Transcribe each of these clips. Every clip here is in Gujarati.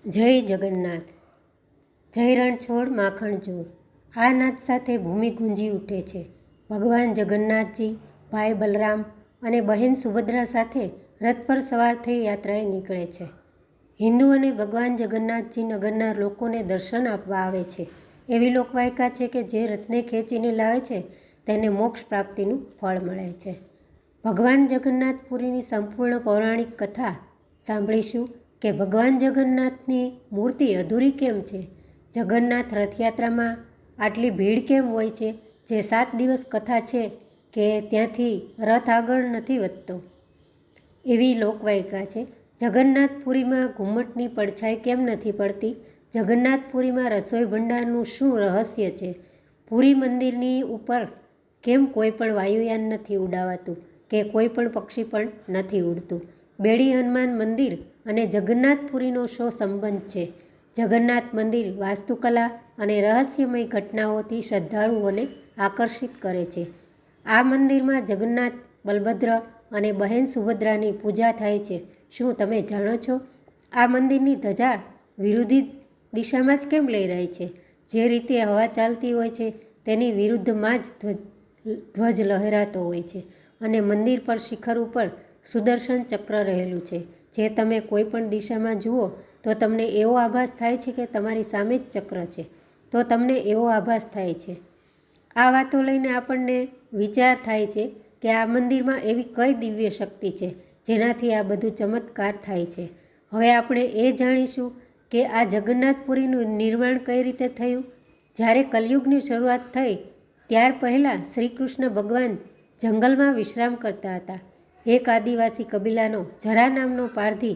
જય જગન્નાથ, જય રણછોડ માખણ ચોર। આ નાદ સાથે ભૂમિ ગુંજી ઉઠે છે। ભગવાન જગન્નાથજી ભાઈ બલરામ અને બહેન સુભદ્રા સાથે રથ પર સવાર થઈ યાત્રાએ નીકળે છે। હિન્દુઓને ભગવાન જગન્નાથજી નગરના લોકોને દર્શન આપવા આવે છે। એવી લોકવાયકા છે કે જે રથને ખેંચીને લાવે છે તેને મોક્ષ પ્રાપ્તિનું ફળ મળે છે। ભગવાન જગન્નાથપુરીની સંપૂર્ણ પૌરાણિક કથા સાંભળીશું કે ભગવાન જગન્નાથની મૂર્તિ અધૂરી કેમ છે, જગન્નાથ રથયાત્રામાં આટલી ભીડ કેમ હોય છે, જે 7 દિવસ કથા છે કે ત્યાંથી રથ આગળ નથી વધતો, એવી લોકવાયકા છે। જગન્નાથપુરીમાં ઘુમ્મટની પડછાઈ કેમ નથી પડતી, જગન્નાથપુરીમાં રસોઈ ભંડારનું શું રહસ્ય છે, પુરી મંદિરની ઉપર કેમ કોઈ પણ વાયુયાન નથી ઉડાવાતું કે કોઈ પણ પક્ષી પણ નથી ઉડતું, બેડી હનુમાન મંદિર અને જગન્નાથપુરીનો શો સંબંધ છે, જગન્નાથ મંદિર વાસ્તુકલા અને રહસ્યમય ઘટનાઓથી શ્રદ્ધાળુઓને આકર્ષિત કરે છે। આ મંદિરમાં જગન્નાથ, બલભદ્ર અને બહેન સુભદ્રાની પૂજા થાય છે। શું તમે જાણો છો આ મંદિરની ધજા વિરુદ્ધ દિશામાં જ કેમ લહેરાય છે? જે રીતે હવા ચાલતી હોય છે તેની વિરુદ્ધમાં જ ધ્વજ લહેરાતો હોય છે અને મંદિર પર શિખર ઉપર સુદર્શન ચક્ર રહેલું છે। જે તમે કોઈ પણ દિશામાં જુઓ તો તમને એવો આભાસ થાય છે કે તમારી સામે જ ચક્ર છે, તો તમને એવો આભાસ થાય છે। આ વાતો લઈને આપણને વિચાર થાય છે કે આ મંદિરમાં એવી કઈ દિવ્ય શક્તિ છે જેનાથી આ બધું ચમત્કાર થાય છે। હવે આપણે એ જાણીશું કે આ જગન્નાથપુરીનું નિર્માણ કઈ રીતે થયું। જ્યારે કલયુગની શરૂઆત થઈ ત્યાર પહેલાં શ્રી કૃષ્ણ ભગવાન જંગલમાં વિશ્રામ કરતા હતા। એક આદિવાસી કબીલાનો જરા નામનો પારધી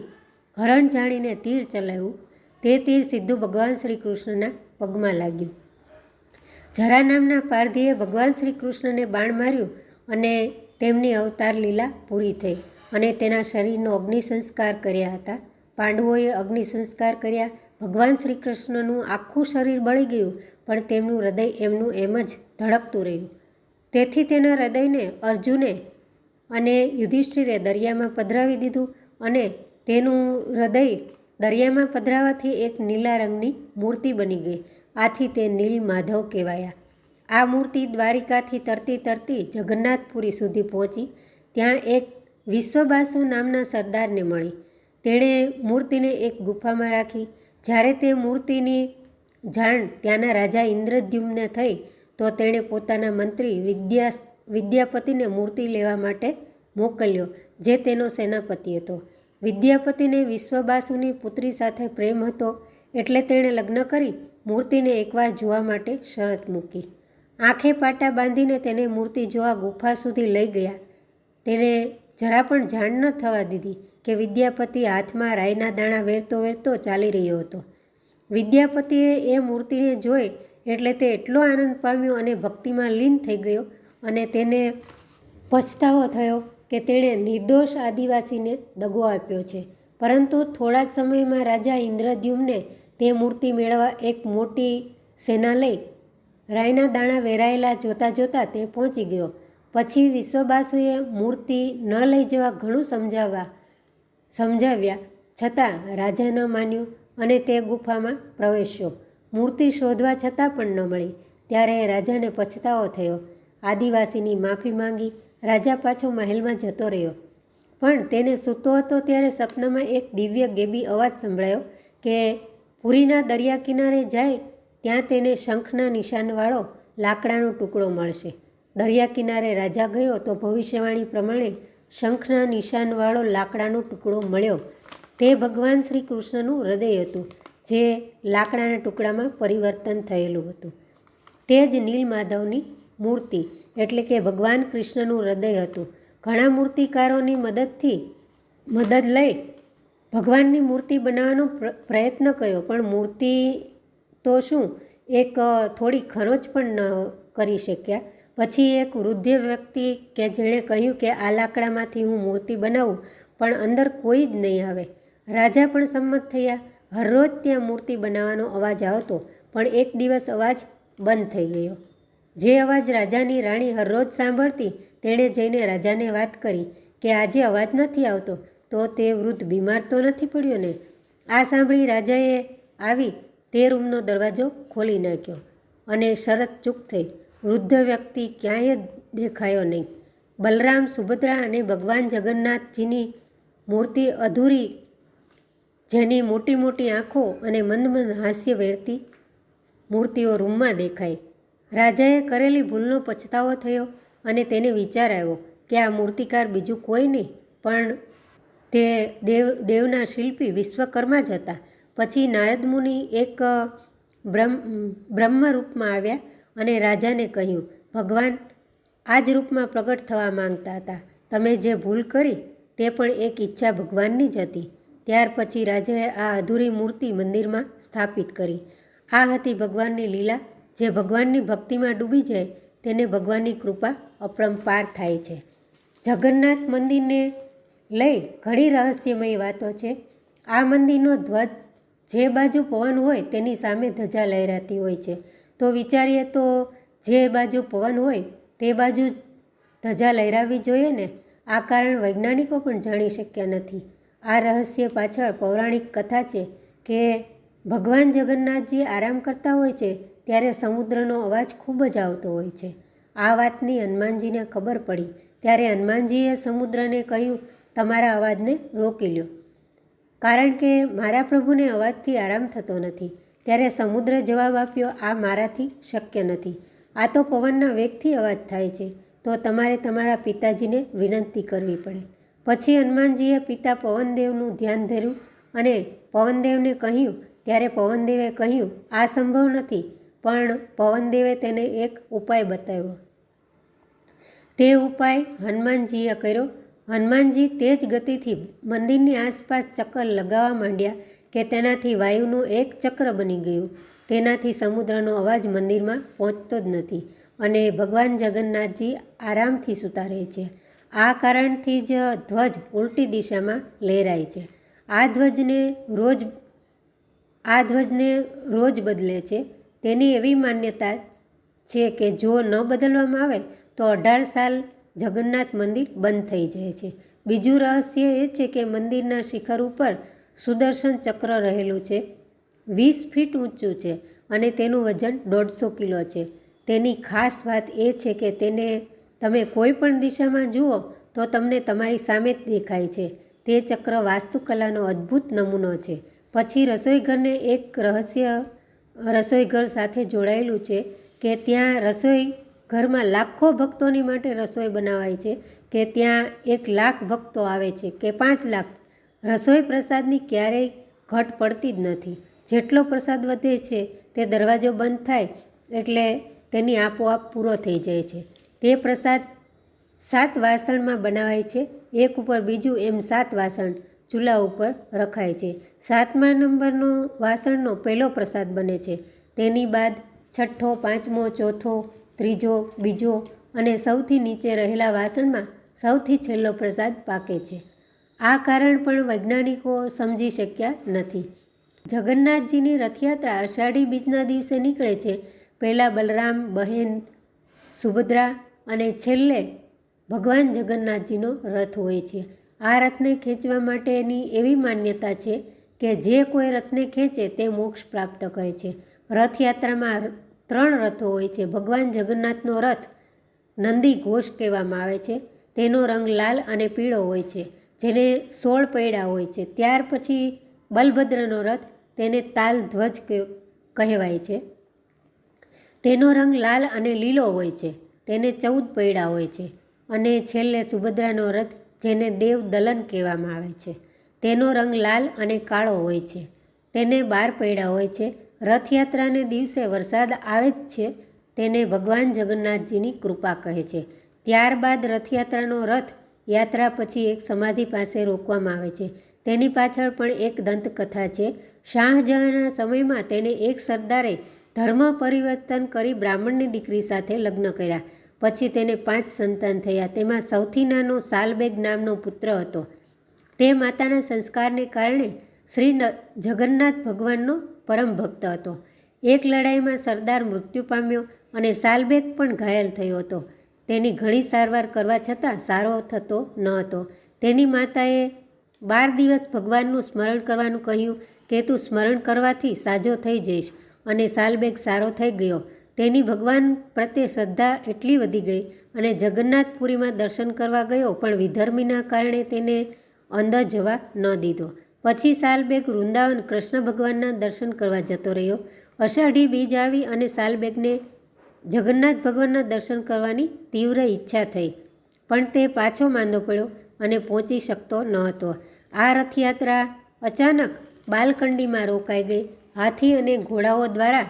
હરણ જાણીને તીર ચલાવ્યું। તે તીર સીધું ભગવાન શ્રી કૃષ્ણના પગમાં લાગ્યું। જરા નામના પારધીએ ભગવાન શ્રી કૃષ્ણને બાણ માર્યું અને તેમની અવતાર લીલા પૂરી થઈ અને તેના શરીરનો અગ્નિ સંસ્કાર કર્યા હતા। પાંડવોએ અગ્નિ સંસ્કાર કર્યા। ભગવાન શ્રી કૃષ્ણનું આખું શરીર બળી ગયું પણ તેમનું હૃદય એમનું એમ જ ધડકતું રહ્યું। તેથી તેના હૃદયને અર્જુને અને યુધિષ્ઠિરે દરિયામાં પધરાવી દીધું અને તેનું હૃદય દરિયામાં પધરાવાથી એક નીલા રંગની મૂર્તિ બની ગઈ। આથી તે નીલ માધવ કહેવાયા। આ મૂર્તિ દ્વારિકાથી તરતી તરતી જગન્નાથપુરી સુધી પહોંચી। ત્યાં એક વિશ્વબાસુ નામના સરદારને મળી। તેણે મૂર્તિને એક ગુફામાં રાખી। જ્યારે તે મૂર્તિની જાણ ત્યાંના રાજા ઇન્દ્રદ્યુમ્નને થઈ તો તેણે પોતાના મંત્રી વિદ્યાપતિને મૂર્તિ લેવા માટે મોકલ્યો, જે તેનો સેનાપતિ હતો। વિદ્યાપતિને વિશ્વબાસુની પુત્રી સાથે પ્રેમ હતો એટલે તેણે લગ્ન કરી મૂર્તિને એકવાર જોવા માટે શરત મૂકી। આંખે પાટા બાંધીને તેને મૂર્તિ જોવા ગુફા સુધી લઈ ગયા। તેને જરા પણ જાણ ન થવા દીધી કે વિદ્યાપતિ હાથમાં રાઈના દાણા વેરતો વેરતો ચાલી રહ્યો હતો। વિદ્યાપતિએ એ મૂર્તિને જોઈ એટલે તે એટલો આનંદ પામ્યો અને ભક્તિમાં લીન થઈ ગયો અને તેને પછતાવો થયો કે તેણે નિર્દોષ આદિવાસીને દગો આપ્યો છે। પરંતુ થોડા જ સમયમાં રાજા ઇન્દ્રદ્યુમ્ને તે મૂર્તિ મેળવવા એક મોટી સેના લઈ રાઈના દાણા વેરાયેલા જોતાં જોતાં તે પહોંચી ગયો। પછી વિશ્વબાસુએ મૂર્તિ ન લઈ જવા ઘણું સમજાવ્યા છતાં રાજા ન માન્યું અને તે ગુફામાં પ્રવેશ્યો। મૂર્તિ શોધવા છતાં પણ ન મળી। ત્યારે રાજાને પછતાવો થયો। આદિવાસીની માફી માંગી રાજા પાછો મહેલમાં જતો રહ્યો। પણ તેને સૂતો હતો ત્યારે સપનામાં એક દિવ્ય ગેબી અવાજ સંભળાયો કે પુરીના દરિયા કિનારે જાય ત્યાં તેને શંખના નિશાનવાળો લાકડાનો ટુકડો મળશે। દરિયા કિનારે રાજા ગયો તો ભવિષ્યવાણી પ્રમાણે શંખના નિશાનવાળો લાકડાનો ટુકડો મળ્યો। તે ભગવાન શ્રી કૃષ્ણનું હૃદય હતું, જે લાકડાના ટુકડામાં પરિવર્તન થયેલું હતું। તે જ નીલમાધવની મૂર્તિ એટલે કે ભગવાન કૃષ્ણનું હૃદય હતું। ઘણા મૂર્તિકારોની મદદ લઈ ભગવાનની મૂર્તિ બનાવવાનો પ્રયત્ન કર્યો પણ મૂર્તિ તો શું એક થોડી ખરોચ પણ ન કરી શક્યા। પછી એક વૃદ્ધ વ્યક્તિ કે જેણે કહ્યું કે આ લાકડામાંથી હું મૂર્તિ બનાવું પણ અંદર કોઈ જ નહીં આવે। રાજા પણ સંમત થયા। હરરોજ ત્યાં મૂર્તિ બનાવવાનો અવાજ આવતો પણ એક દિવસ અવાજ બંધ થઈ ગયો। જે અવાજ રાજાની રાણી હરરોજ સાંભળતી તેણે જઈને રાજાને વાત કરી કે આજે અવાજ નથી આવતો, તો તે વૃદ્ધ બીમાર તો નથી પડ્યો ને? આ સાંભળી રાજાએ આવી તે રૂમનો દરવાજો ખોલી નાખ્યો અને શરત ચૂક થઈ. વૃદ્ધ વ્યક્તિ ક્યાંય દેખાયો નહીં. બલરામ, સુભદ્રા અને ભગવાન જગન્નાથજીની મૂર્તિ અધૂરી, જેની મોટી મોટી આંખો અને મંદ મંદ હાસ્ય વેરતી મૂર્તિઓ રૂમમાં દેખાઈ. રાજાએ કરેલી ભૂલનો પછતાવો થયો અને તેને વિચાર આવ્યો કે આ મૂર્તિકાર બીજું કોઈ નહીં પણ તે દેવના શિલ્પી વિશ્વકર્મા જ હતા. પછી નારદ મુનિ એક બ્રહ્મ રૂપમાં આવ્યા અને રાજાને કહ્યું, ભગવાન આ જ રૂપમાં પ્રગટ થવા માંગતા હતા. તમે જે ભૂલ કરી તે પણ એક ઈચ્છા ભગવાનની જ હતી. ત્યાર પછી રાજાએ આ અધૂરી મૂર્તિ મંદિરમાં સ્થાપિત કરી. આ હતી ભગવાનની લીલા. જે ભગવાનની ભક્તિમાં ડૂબી જાય તેને ભગવાનની કૃપા અપરંપાર થાય છે. જગન્નાથ મંદિરને લઈ ઘણી રહસ્યમય વાતો છે. આ મંદિરનો ધ્વજ જે બાજુ પવન હોય તેની સામે ધજા લહેરાતી હોય છે. તો વિચારીએ તો જે બાજુ પવન હોય તે બાજુ જ ધજા લહેરાવી જોઈએ ને. આ કારણ વૈજ્ઞાનિકો પણ જાણી શક્યા નથી. આ રહસ્ય પાછળ પૌરાણિક કથા છે કે ભગવાન જગન્નાથજી આરામ કરતા હોય છે ત્યારે સમુદ્રનો અવાજ ખૂબ જ આવતો હોય છે. આ વાતની હનુમાનજીને ખબર પડી ત્યારે હનુમાનજીએ સમુદ્રને કહ્યું, તમારા અવાજને રોકી લ્યો, કારણ કે મારા પ્રભુને અવાજથી આરામ થતો નથી. ત્યારે સમુદ્રે જવાબ આપ્યો, આ મારાથી શક્ય નથી. આ તો પવનના વેગથી અવાજ થાય છે, તો તમારે તમારા પિતાજીને વિનંતી કરવી પડે. પછી હનુમાનજીએ પિતા પવનદેવનું ધ્યાન ધર્યું અને પવનદેવને કહ્યું. ત્યારે પવનદેવે કહ્યું, આ સંભવ નથી. પણ પવનદેવે તેને એક ઉપાય બતાવ્યો. તે ઉપાય હનુમાનજીએ કર્યો. હનુમાનજી તેજ ગતિથી મંદિરની આસપાસ ચક્કર લગાવવા માંડ્યા કે તેનાથી વાયુનું એક ચક્ર બની ગયું. તેનાથી સમુદ્રનો અવાજ મંદિરમાં પહોંચતો જ નથી અને ભગવાન જગન્નાથજી આરામથી સૂતા રહે છે. આ કારણથી જ ધ્વજ ઉલટી દિશામાં લહેરાય છે. આ ધ્વજને રોજ બદલે છે. તેની એવી માન્યતા છે કે જો ન બદલવામાં આવે તો 18 સાલ જગન્નાથ મંદિર બંધ થઈ જાય છે. બીજું રહસ્ય એ છે કે મંદિરના શિખર ઉપર સુદર્શન ચક્ર રહેલું છે. 20 ફીટ ઊંચું છે અને તેનું વજન 150 કિલો છે. તેની ખાસ વાત એ છે કે તેને તમે કોઈ પણ દિશામાં જુઓ તો તમને તમારી સામે જ દેખાય છે. તે ચક્ર વાસ્તુકલાનો અદ્ભુત નમૂનો છે. પછી રસોઈઘરને એક રહસ્ય રસોઈઘર સાથે જોડાયેલું છે કે ત્યાં રસોઈ ઘરમાં લાખો ભક્તોની માટે રસોઈ બનાવાય છે કે ત્યાં 1 લાખ ભક્તો આવે છે કે 5 લાખ. રસોઈ પ્રસાદની ક્યારેય ઘટ પડતી જ નથી. જેટલો પ્રસાદ વધે છે તે દરવાજો બંધ થાય એટલે તેની આપોઆપ પૂરો થઈ જાય છે. તે પ્રસાદ 7 વાસણમાં બનાવાય છે. એક ઉપર બીજું એમ 7 વાસણ ચૂલા ઉપર રખાય છે. 7મા નંબરનો વાસણનો પહેલો પ્રસાદ બને છે. તેની બાદ 6ઠ્ઠો, 5મો, 4થો, 3જો, બીજો અને સૌથી નીચે રહેલા વાસણમાં સૌથી છેલ્લો પ્રસાદ પાકે છે. આ કારણ પણ વૈજ્ઞાનિકો સમજી શક્યા નથી. જગન્નાથજીની રથયાત્રા અષાઢી બીજના દિવસે નીકળે છે. પહેલાં બલરામ, બહેન સુભદ્રા અને છેલ્લે ભગવાન જગન્નાથજીનો રથ હોય છે. આ રથને ખેંચવા માટેની એવી માન્યતા છે કે જે કોઈ રથને ખેંચે તે મોક્ષ પ્રાપ્ત કરે છે. રથયાત્રામાં 3 રથો હોય છે. ભગવાન જગન્નાથનો રથ નંદી ઘોષ કહેવામાં આવે છે. તેનો રંગ લાલ અને પીળો હોય છે, જેને 16 પૈડા હોય છે. ત્યાર પછી બલભદ્રનો રથ, તેને તાલ ધ્વજ કહેવાય છે. તેનો રંગ લાલ અને લીલો હોય છે, તેને 14 પૈડા હોય છે. અને છેલ્લે સુભદ્રાનો રથ, જેને દેવ દલન કહેવામાં આવે છે, તેનો રંગ લાલ અને કાળો હોય છે, તેને 12 પૈડા હોય છે. રથયાત્રાને દિવસે વરસાદ આવે જ છે, તેને ભગવાન જગન્નાથજીની કૃપા કહે છે. ત્યારબાદ રથયાત્રાનો રથ યાત્રા પછી એક સમાધિ પાસે રોકવામાં આવે છે. તેની પાછળ પણ એક દંતકથા છે. શાહજહાંના સમયમાં તેને એક સરદારે ધર્મ પરિવર્તન કરી બ્રાહ્મણની દીકરી સાથે લગ્ન કર્યા. પછી તેને 5 સંતાન થયા. તેમાં સૌથી નાનો સાલબેગ નામનો પુત્ર હતો. તે માતાના સંસ્કારને કારણે શ્રી જગન્નાથ ભગવાનનો પરમ ભક્ત હતો. એક લડાઈમાં સરદાર મૃત્યુ પામ્યો અને સાલબેગ પણ ઘાયલ થયો હતો. તેની ઘણી સારવાર કરવા છતાં સારો થતો ન હતો. તેની માતાએ 12 દિવસ ભગવાનનું સ્મરણ કરવાનું કહ્યું. કે તું સ્મરણ કરવાથી સાજો થઈ જઈશ. અને સાલબેગ સારો થઈ ગયો. તેની ભગવાન પ્રત્યે શ્રદ્ધા એટલી વધી ગઈ અને જગન્નાથપુરીમાં દર્શન કરવા ગયો, પણ વિધર્મીના કારણે તેને અંદર જવા ન દીધો. પછી સાલબેગ વૃંદાવન કૃષ્ણ ભગવાનના દર્શન કરવા જતો રહ્યો. અષાઢી બીજ આવી અને સાલબેગને જગન્નાથ ભગવાનના દર્શન કરવાની તીવ્ર ઈચ્છા થઈ, પણ તે પાછો માંદો પડ્યો અને પહોંચી શકતો ન હતો. આ રથયાત્રા અચાનક બાલકંડીમાં રોકાઈ ગઈ. હાથી અને ઘોડાઓ દ્વારા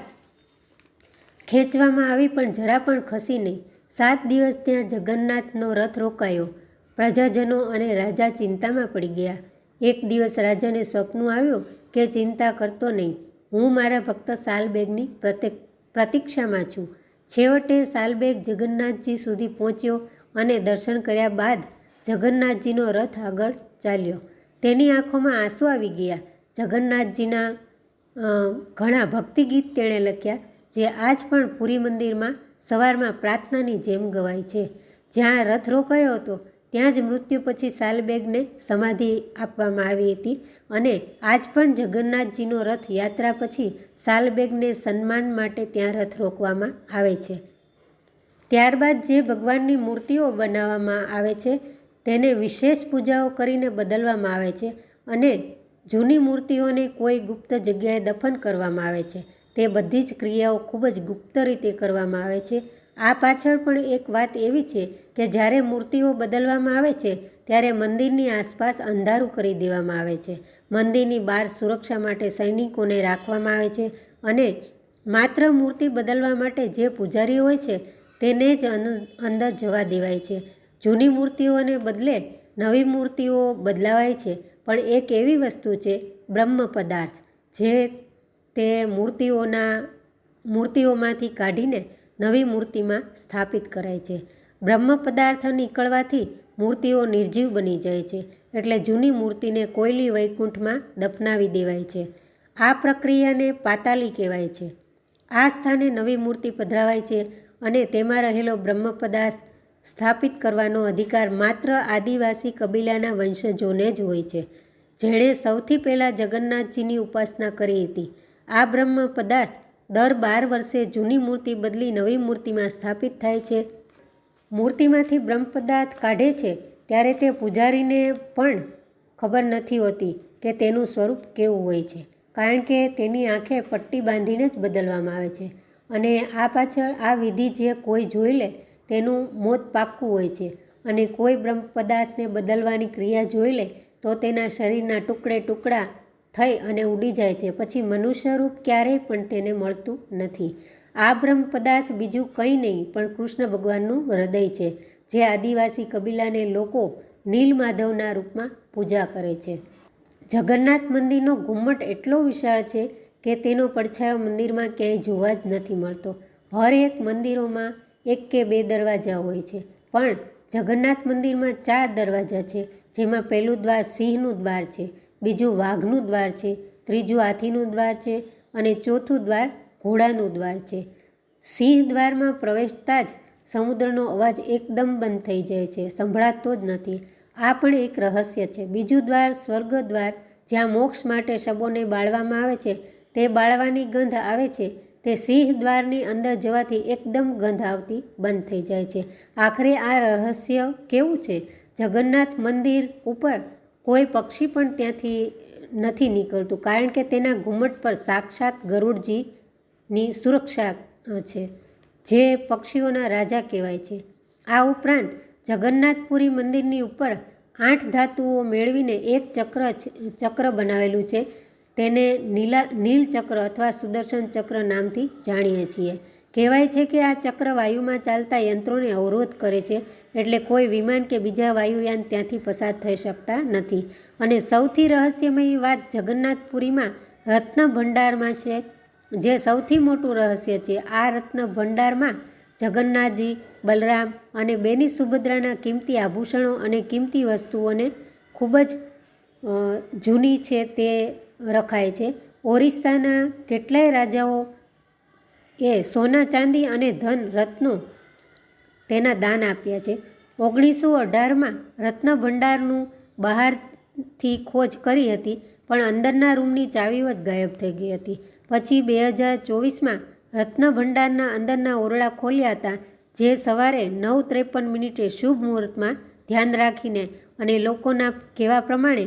ખેંચવામાં આવી, પણ જરા પણ ખસી નહીં. 7 દિવસ ત્યાં જગન્નાથનો રથ રોકાયો. પ્રજાજનો અને રાજા ચિંતામાં પડી ગયા. એક દિવસ રાજાને સ્વપ્ન આવ્યું કે ચિંતા કરતો નહીં, હું મારા ભક્ત સાલબેગની પ્રતીક્ષામાં છું. છેવટે સાલબેગ જગન્નાથજી સુધી પહોંચ્યો અને દર્શન કર્યા બાદ જગન્નાથજીનો રથ આગળ ચાલ્યો. તેની આંખોમાં આંસુ આવી ગયા. જગન્નાથજીના ઘણા ભક્તિ ગીત તેણે લખ્યા, જે આજ પણ પુરી મંદિરમાં સવારમાં પ્રાર્થનાની જેમ ગવાય છે. જ્યાં રથ રોકાયો હતો ત્યાં જ મૃત્યુ પછી સાલબેગને સમાધિ આપવામાં આવી હતી અને આજ પણ જગન્નાથજીનો રથ યાત્રા પછી સાલબેગને સન્માન માટે ત્યાં રથ રોકવામાં આવે છે. ત્યારબાદ જે ભગવાનની મૂર્તિઓ બનાવવામાં આવે છે તેને વિશેષ પૂજાઓ કરીને બદલવામાં આવે છે અને જૂની મૂર્તિઓને કોઈ ગુપ્ત જગ્યાએ દફન કરવામાં આવે છે. તે બધી જ ક્રિયાઓ ખૂબ જ ગુપ્ત રીતે કરવામાં આવે છે. આ પાછળ પણ એક વાત એવી છે કે જ્યારે મૂર્તિઓ બદલવામાં આવે છે ત્યારે મંદિરની આસપાસ અંધારું કરી દેવામાં આવે છે. મંદિરની બહાર સુરક્ષા માટે સૈનિકોને રાખવામાં આવે છે અને માત્ર મૂર્તિ બદલવા માટે જે પૂજારી હોય છે તેને જ અંદર જવા દેવાય છે. જૂની મૂર્તિઓને બદલે નવી મૂર્તિઓ બદલાવાય છે, પણ એક એવી વસ્તુ છે બ્રહ્મ પદાર્થ, જે તે મૂર્તિઓમાંથી કાઢીને નવી મૂર્તિમાં સ્થાપિત કરાય છે. બ્રહ્મ પદાર્થ નીકળવાથી મૂર્તિઓ નિર્જીવ બની જાય છે, એટલે જૂની મૂર્તિને કોયલી વૈકુંઠમાં દફનાવી દેવાય છે. આ પ્રક્રિયાને પાતાલી કહેવાય છે. આ સ્થાને નવી મૂર્તિ પધરાવાય છે અને તેમાં રહેલો બ્રહ્મ પદાર્થ સ્થાપિત કરવાનો અધિકાર માત્ર આદિવાસી કબીલાના વંશજોને જ હોય છે, જેણે સૌથી પહેલાં જગન્નાથજીની ઉપાસના કરી હતી. આ બ્રહ્મ પદાર્થ દર 12 વર્ષે જૂની મૂર્તિ બદલી નવી મૂર્તિમાં સ્થાપિત થાય છે. મૂર્તિમાંથી બ્રહ્મ પદાર્થ કાઢે છે ત્યારે તે પૂજારીને પણ ખબર નથી હોતી કે તેનું સ્વરૂપ કેવું હોય છે, કારણ કે તેની આંખે પટ્ટી બાંધીને જ બદલવામાં આવે છે અને આ પાછળ આ વિધિ જે કોઈ જોઈ લે તેનું મોત પાક્કું હોય છે. અને કોઈ બ્રહ્મ પદાર્થને બદલવાની ક્રિયા જોઈ લે તો તેના શરીરના ટુકડા થઈ અને ઉડી જાય છે. પછી મનુષ્ય રૂપ ક્યારેય પણ તેને મળતું નથી. આ બ્રહ્મ પદાર્થ બીજું કંઈ નહીં પણ કૃષ્ણ ભગવાનનું હૃદય છે, જે આદિવાસી કબીલાને લોકો નીલમાધવના રૂપમાં પૂજા કરે છે. જગન્નાથ મંદિરનો ઘુમ્મટ એટલો વિશાળ છે કે તેનો પડછાયો મંદિરમાં ક્યાંય જોવા જ નથી મળતો. હર એક મંદિરોમાં 1 કે 2 દરવાજા હોય છે, પણ જગન્નાથ મંદિરમાં 4 દરવાજા છે, જેમાં પહેલું દ્વાર સિંહનું દ્વાર છે, બીજું વાઘનું દ્વાર છે, ત્રીજું હાથીનું દ્વાર છે અને ચોથું દ્વાર ઘોડાનું દ્વાર છે. સિંહ દ્વારમાં પ્રવેશતા જ સમુદ્રનો અવાજ એકદમ બંધ થઈ જાય છે, સંભળાતો જ નથી. આ પણ એક રહસ્ય છે. બીજું દ્વાર સ્વર્ગ દ્વાર, જ્યાં મોક્ષ માટે શબોને બાળવામાં આવે છે. તે બાળવાની ગંધ આવે છે તે સિંહ દ્વારની અંદર જવાથી એકદમ ગંધ આવતી બંધ થઈ જાય છે. આખરે આ રહસ્ય કેવું છે? જગન્નાથ મંદિર ઉપર કોઈ પક્ષી પણ ત્યાંથી નથી નીકળતું, કારણ કે તેના ઘુમ્મટ પર સાક્ષાત ગરુડજીની સુરક્ષા છે, જે પક્ષીઓના રાજા કહેવાય છે. આ ઉપરાંત જગન્નાથપુરી મંદિરની ઉપર 8 ધાતુઓ મેળવીને એક ચક્ર બનાવેલું છે. તેને નીલચક્ર અથવા સુદર્શન ચક્ર નામથી જાણીએ છીએ. કહેવાય છે કે આ ચક્ર વાયુમાં ચાલતા યંત્રોને અવરોધ કરે છે, એટલે કોઈ વિમાન કે બીજા વાયુયાન ત્યાંથી પસાર થઈ શકતા નથી. અને સૌથી રહસ્યમય વાત જગન્નાથપુરીમાં રત્ન ભંડારમાં છે, જે સૌથી મોટું રહસ્ય છે. આ રત્ન ભંડારમાં જગન્નાથજી, બલરામ અને બેની સુભદ્રાના કિંમતી આભૂષણો અને કિંમતી વસ્તુઓને ખૂબ જ જૂની છે તે રખાય છે. ઓરિસ્સાના કેટલાય રાજાઓ એ સોના, ચાંદી અને ધન રત્નો તેના દાન આપ્યા છે. 1918માં રત્ન ભંડારનું બહારથી ખોજ કરી હતી, પણ અંદરના રૂમની ચાવીઓ જ ગાયબ થઈ ગઈ હતી. પછી 2024માં રત્નભંડારના અંદરના ઓરડા ખોલ્યા હતા, જે સવારે 9:53 શુભ મુહૂર્તમાં ધ્યાન રાખીને અને લોકોના કહેવા પ્રમાણે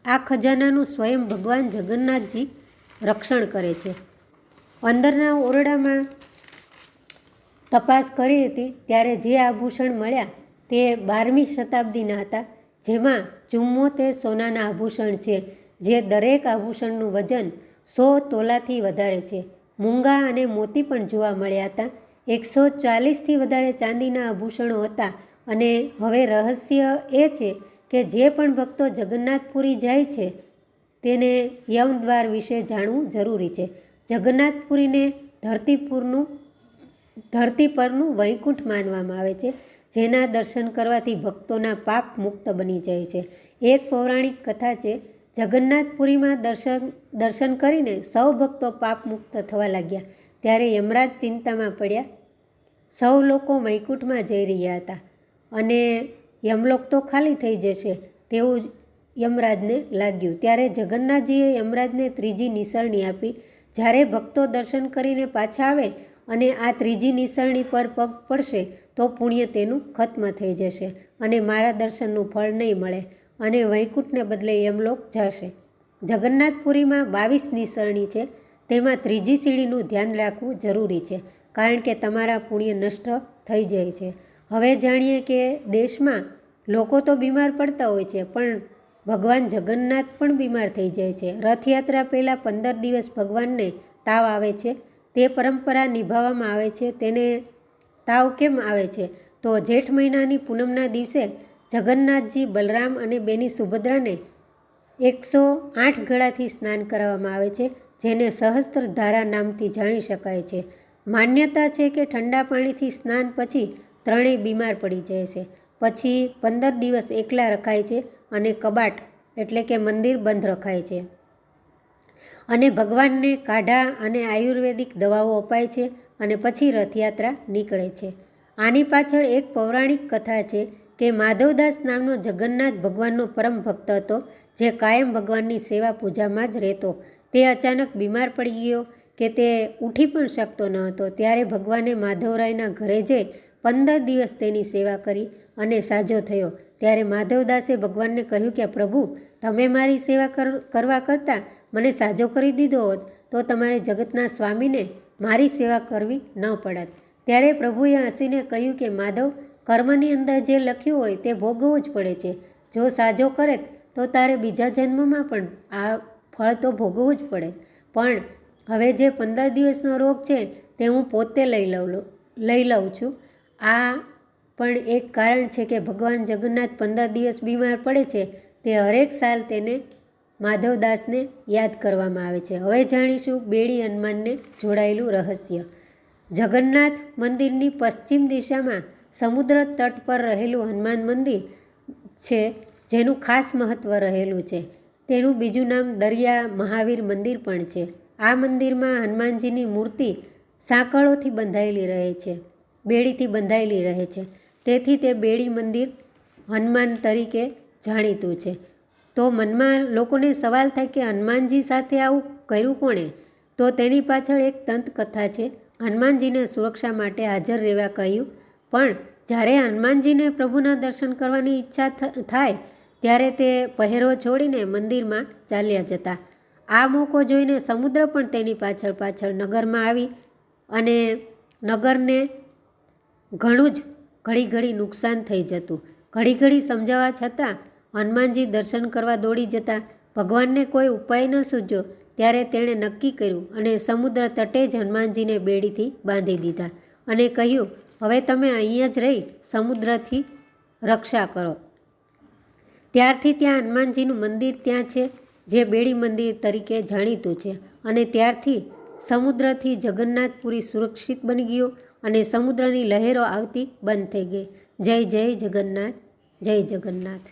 આ ખજાનાનું સ્વયં ભગવાન જગન્નાથજી રક્ષણ કરે છે. અંદરના ઓરડામાં તપાસ કરી હતી ત્યારે જે આભૂષણ મળ્યા તે 12મી શતાબ્દીના હતા, જેમાં 74 સોનાના આભૂષણ છે, જે દરેક આભૂષણનું વજન 100 તોલાથી વધારે છે. મૂંગા અને મોતી પણ જોવા મળ્યા હતા. 140થી વધારે ચાંદીના આભૂષણો હતા. અને હવે રહસ્ય એ છે કે જે પણ ભક્તો જગન્નાથપુરી જાય છે તેને યમદ્વાર વિશે જાણવું જરૂરી છે. જગન્નાથપુરીને ધરતી પરનું વૈકુંઠ માનવામાં આવે છે, જેના દર્શન કરવાથી ભક્તોના પાપ મુક્ત બની જાય છે. એક પૌરાણિક કથા છે, જગન્નાથપુરીમાં દર્શન કરીને સૌ ભક્તો પાપ મુક્ત થવા લાગ્યા. ત્યારે યમરાજ ચિંતામાં પડ્યા. સૌ લોકો વૈકુંઠમાં જઈ રહ્યા હતા અને યમલોક તો ખાલી થઈ જશે તેવું યમરાજને લાગ્યું. ત્યારે જગન્નાથજીએ યમરાજને ત્રીજી નિસરણી આપી. જ્યારે ભક્તો દર્શન કરીને પાછા આવે અને આ ત્રીજી નિસરણી પર પગ પડશે તો પુણ્ય તેનું ખત્મ થઈ જશે અને મારા દર્શનનું ફળ નહીં મળે અને વૈકુંઠને બદલે યમલોક જશે. જગન્નાથપુરીમાં 22 નિસરણી છે. તેમાં ત્રીજી સીડીનું ધ્યાન રાખવું જરૂરી છે, કારણ કે તમારા પુણ્ય નષ્ટ થઈ જાય છે. હવે જાણીએ કે દેશમાં લોકો તો બીમાર પડતા હોય છે, પણ ભગવાન જગન્નાથ પણ બીમાર થઈ જાય છે. રથયાત્રા પહેલાં 15 દિવસ ભગવાનને તાવ આવે છે. તે પરંપરા નિભાવવામાં આવે છે. તેને તાવ કેમ આવે છે? તો જેઠ મહિનાની પૂનમના દિવસે જગન્નાથજી, બલરામ અને બેની સુભદ્રાને 108 ગળાથી સ્નાન કરાવવામાં આવે છે, જેને સહસ્ત્રધારા નામથી જાણી શકાય છે. માન્યતા છે કે ઠંડા પાણીથી સ્નાન પછી ત્રણેય બીમાર પડી જાય છે. પછી 15 દિવસ એકલા રખાય છે અને કબાટ એટલે કે મંદિર બંધ રખાય છે અને ભગવાનને કાઢા અને આયુર્વેદિક દવાઓ અપાય છે અને પછી રથયાત્રા નીકળે છે. આની પાછળ એક પૌરાણિક કથા છે કે માધવદાસ નામનો જગન્નાથ ભગવાનનો પરમ ભક્ત હતો, જે કાયમ ભગવાનની સેવા પૂજામાં જ રહેતો. તે અચાનક બીમાર પડી ગયો કે તે ઉઠી પણ શકતો ન હતો. ત્યારે ભગવાને માધવરાયના ઘરે જઈ 15 દિવસ તેની સેવા કરી અને સાજો થયો. ત્યારે માધવદાસે ભગવાનને કહ્યું કે પ્રભુ, તમે મારી સેવા કરવા કરતાં મને સાજો કરી દીધો હોત તો તમારે જગતના સ્વામીને મારી સેવા કરવી ન પડત. ત્યારે પ્રભુએ હસીને કહ્યું કે માધવ, કર્મની અંદર જે લખ્યું હોય તે ભોગવવું જ પડે છે. જો સાજો કરે તો તારે બીજા જન્મમાં પણ આ ફળ તો ભોગવવું જ પડે. પણ હવે જે 15 દિવસનો રોગ છે તે હું પોતે લઈ લઉં છું. આ પણ એક કારણ છે કે ભગવાન જગન્નાથ 15 દિવસ બીમાર પડે છે. તે હરેક સાલ તેને માધવદાસને યાદ કરવામાં આવે છે. હવે જાણીશું બેડી હનુમાનને જોડાયેલું રહસ્ય. જગન્નાથ મંદિરની પશ્ચિમ દિશામાં સમુદ્ર તટ પર રહેલું હનુમાન મંદિર છે, જેનું ખાસ મહત્ત્વ રહેલું છે. તેનું બીજું નામ દરિયા મહાવીર મંદિર પણ છે. આ મંદિરમાં હનુમાનજીની મૂર્તિ સાંકળોથી બંધાયેલી રહે છે, બેડીથી બંધાયેલી રહે છે. તેથી તે બેડી મંદિર હનુમાન તરીકે જાણીતું છે. તો મનમાં લોકોને સવાલ થાય કે હનુમાનજી સાથે આવું કર્યું કોણે? તો તેની પાછળ એક દંતકથા છે. હનુમાનજીને સુરક્ષા માટે હાજર રહેવા કહ્યું, પણ જ્યારે હનુમાનજીને પ્રભુના દર્શન કરવાની ઈચ્છા થાય ત્યારે તે પહેરો છોડીને મંદિરમાં ચાલ્યા જતા. આ મોકો જોઈને સમુદ્ર પણ તેની પાછળ નગરમાં આવી અને નગરને ઘણું જ ઘડી નુકસાન થઈ જતું. ઘડી સમજાવવા છતાં હનુમાનજી દર્શન કરવા દોડી જતા. ભગવાનને કોઈ ઉપાય ન સૂઝ્યો ત્યારે તેણે નક્કી કર્યું અને સમુદ્ર તટે જ હનુમાનજીને બેડીથી બાંધી દીધા અને કહ્યું, હવે તમે અહીંયા જ રહી સમુદ્રથી રક્ષા કરો. ત્યારથી ત્યાં હનુમાનજીનું મંદિર ત્યાં છે, જે બેડી મંદિર તરીકે જાણીતું છે. અને ત્યારથી સમુદ્રથી જગન્નાથપુરી સુરક્ષિત બની ગયું અને સમુદ્રની લહેરો આવતી બંધ થઈ ગઈ. જય જય જગન્નાથ, જય જગન્નાથ.